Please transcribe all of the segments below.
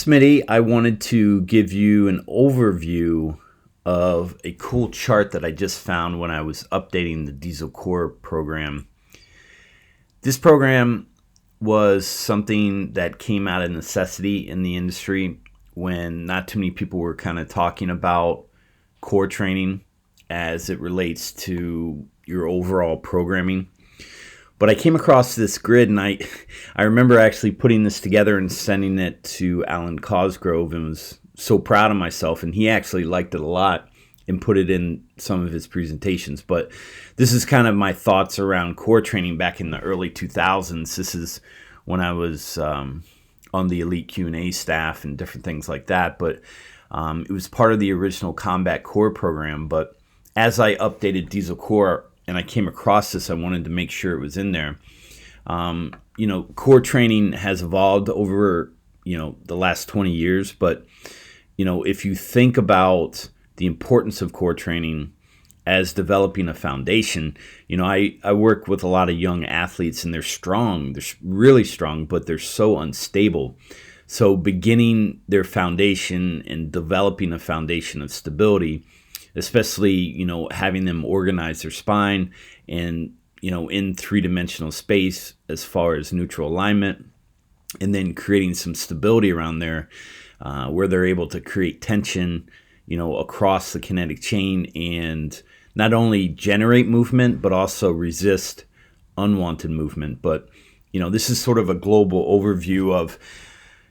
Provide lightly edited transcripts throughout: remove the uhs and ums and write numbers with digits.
Smitty. I wanted to give you an overview of a cool chart that I just found when I was updating the Diesel Core program. This program was something that came out of necessity in the industry when not too many people were kind of talking about core training as it relates to your overall programming. But I came across this grid, and I remember actually putting this together and sending it to Alan Cosgrove and was so proud of myself. And he actually liked it a lot and put it in some of his presentations. But this is kind of my thoughts around core training back in the early 2000s. This is when I was on the Elite Q&A staff and different things like that. But it was part of the original Combat Core program. But as I updated Diesel Core, and I came across this, I wanted to make sure it was in there. Core training has evolved over, the last 20 years. But, if you think about the importance of core training as developing a foundation, I work with a lot of young athletes, and they're strong. They're really strong, but they're so unstable. So beginning their foundation and developing a foundation of stability, especially, having them organize their spine and, in three-dimensional space as far as neutral alignment, and then creating some stability around there where they're able to create tension, across the kinetic chain and not only generate movement, but also resist unwanted movement. But, this is sort of a global overview of,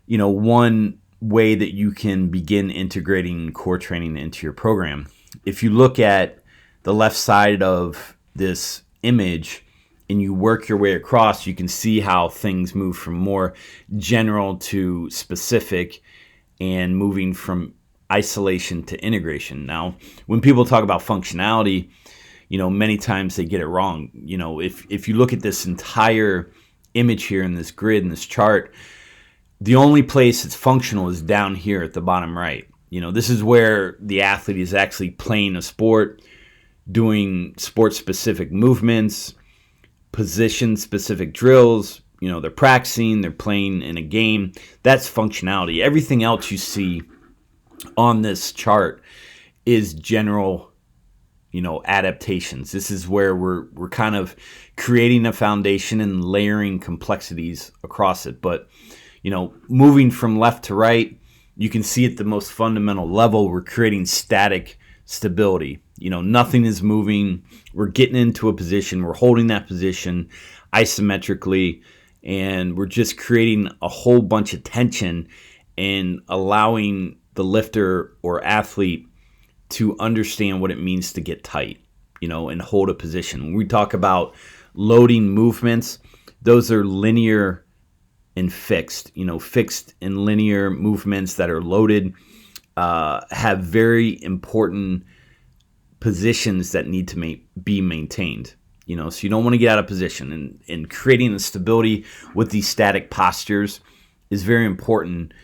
one way that you can begin integrating core training into your program. If you look at the left side of this image and you work your way across, you can see how things move from more general to specific and moving from isolation to integration. Now, when people talk about functionality, many times they get it wrong. If you look at this entire image here in this grid, in this chart, the only place it's functional is down here at the bottom right. This is where the athlete is actually playing a sport, doing sport-specific movements, position-specific drills. They're practicing, they're playing in a game. That's functionality. Everything else you see on this chart is general, adaptations. This is where we're kind of creating a foundation and layering complexities across it. But, moving from left to right, you can see at the most fundamental level, we're creating static stability. Nothing is moving. We're getting into a position. We're holding that position isometrically, and we're just creating a whole bunch of tension and allowing the lifter or athlete to understand what it means to get tight, and hold a position. When we talk about loading movements, those are linear and fixed. Fixed and linear movements that are loaded have very important positions that need to be maintained. So you don't want to get out of position. And creating the stability with these static postures is very important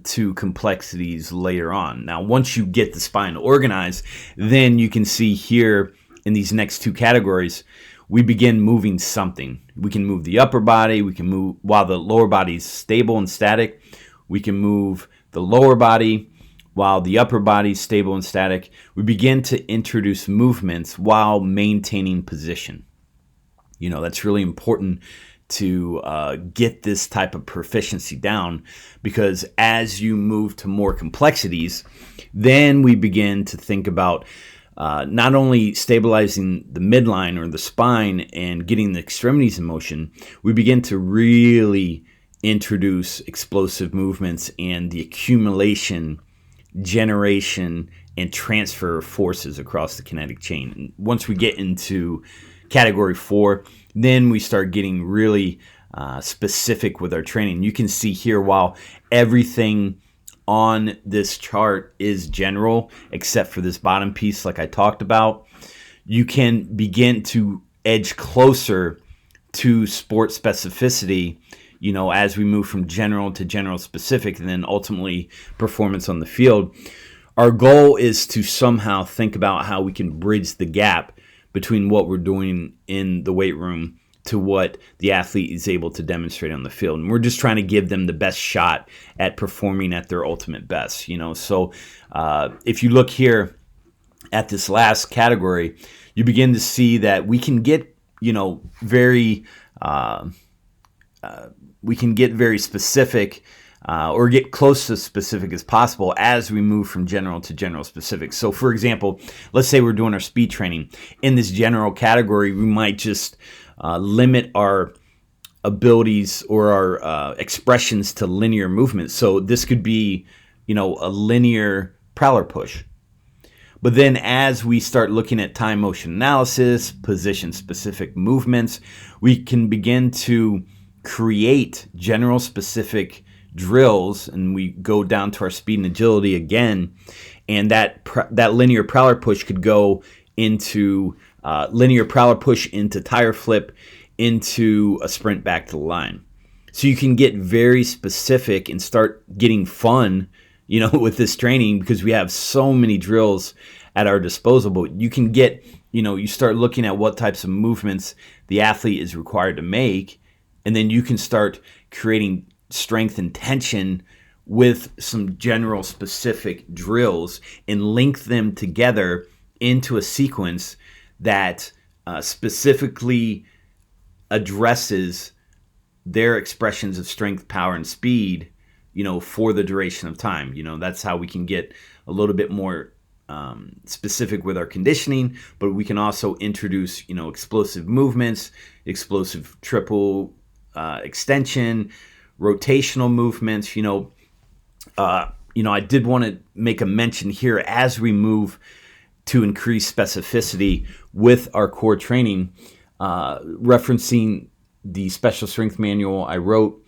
to complexities later on. Now, once you get the spine organized, then you can see here in these next two categories, we begin moving something. We can move the upper body. We can move while the lower body is stable and static. We can move the lower body while the upper body is stable and static. We begin to introduce movements while maintaining position. That's really important to get this type of proficiency down, because as you move to more complexities, then we begin to think about not only stabilizing the midline or the spine and getting the extremities in motion, we begin to really introduce explosive movements and the accumulation, generation, and transfer of forces across the kinetic chain. And once we get into category 4, then we start getting really specific with our training. You can see here, while everything on this chart is general, except for this bottom piece like I talked about, you can begin to edge closer to sport specificity, as we move from general to general specific, and then ultimately performance on the field. Our goal is to somehow think about how we can bridge the gap between what we're doing in the weight room to what the athlete is able to demonstrate on the field. And we're just trying to give them the best shot at performing at their ultimate best, So if you look here at this last category, you begin to see that we can get, very specific or get close to specific as possible as we move from general to general specific. So, for example, let's say we're doing our speed training. In this general category, we might just limit our abilities or our expressions to linear movements. So this could be, a linear prowler push. But then as we start looking at time motion analysis, position specific movements, we can begin to create general specific drills, and we go down to our speed and agility again, and that linear prowler push could go into linear prowler push into tire flip into a sprint back to the line. So you can get very specific and start getting fun, with this training, because we have so many drills at our disposal. But you can get, you start looking at what types of movements the athlete is required to make, and then you can start creating strength and tension with some general specific drills and link them together into a sequence that specifically addresses their expressions of strength, power, and speed, for the duration of time. That's how we can get a little bit more specific with our conditioning, but we can also introduce, explosive movements, explosive triple extension, rotational movements. I did want to make a mention here as we move to increase specificity with our core training, referencing the special strength manual I wrote.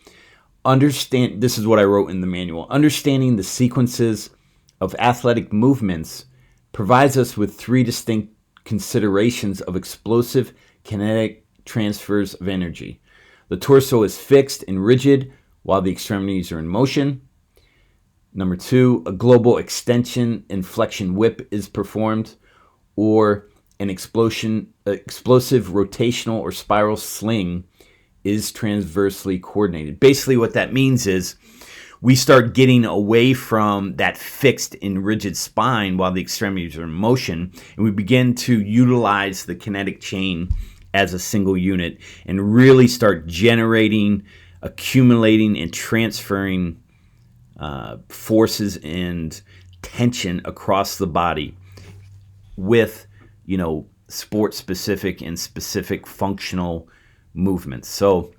This is what I wrote in the manual. Understanding the sequences of athletic movements provides us with three distinct considerations of explosive kinetic transfers of energy. The torso is fixed and rigid while the extremities are in motion. Number 2, a global extension and flexion whip is performed, or an explosive rotational or spiral sling is transversely coordinated. Basically what that means is we start getting away from that fixed and rigid spine while the extremities are in motion, and we begin to utilize the kinetic chain as a single unit and really start generating, accumulating, and transferring forces and tension across the body with, sport-specific and specific functional movements. So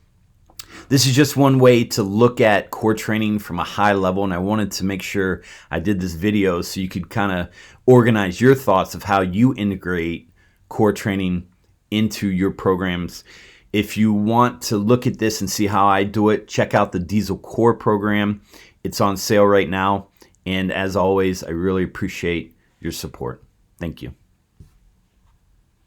this is just one way to look at core training from a high level, and I wanted to make sure I did this video so you could kind of organize your thoughts of how you integrate core training into your programs. If you want to look at this and see how I do it, check out the Diesel Core program. It's on sale right now, and as always, I really appreciate your support. Thank you.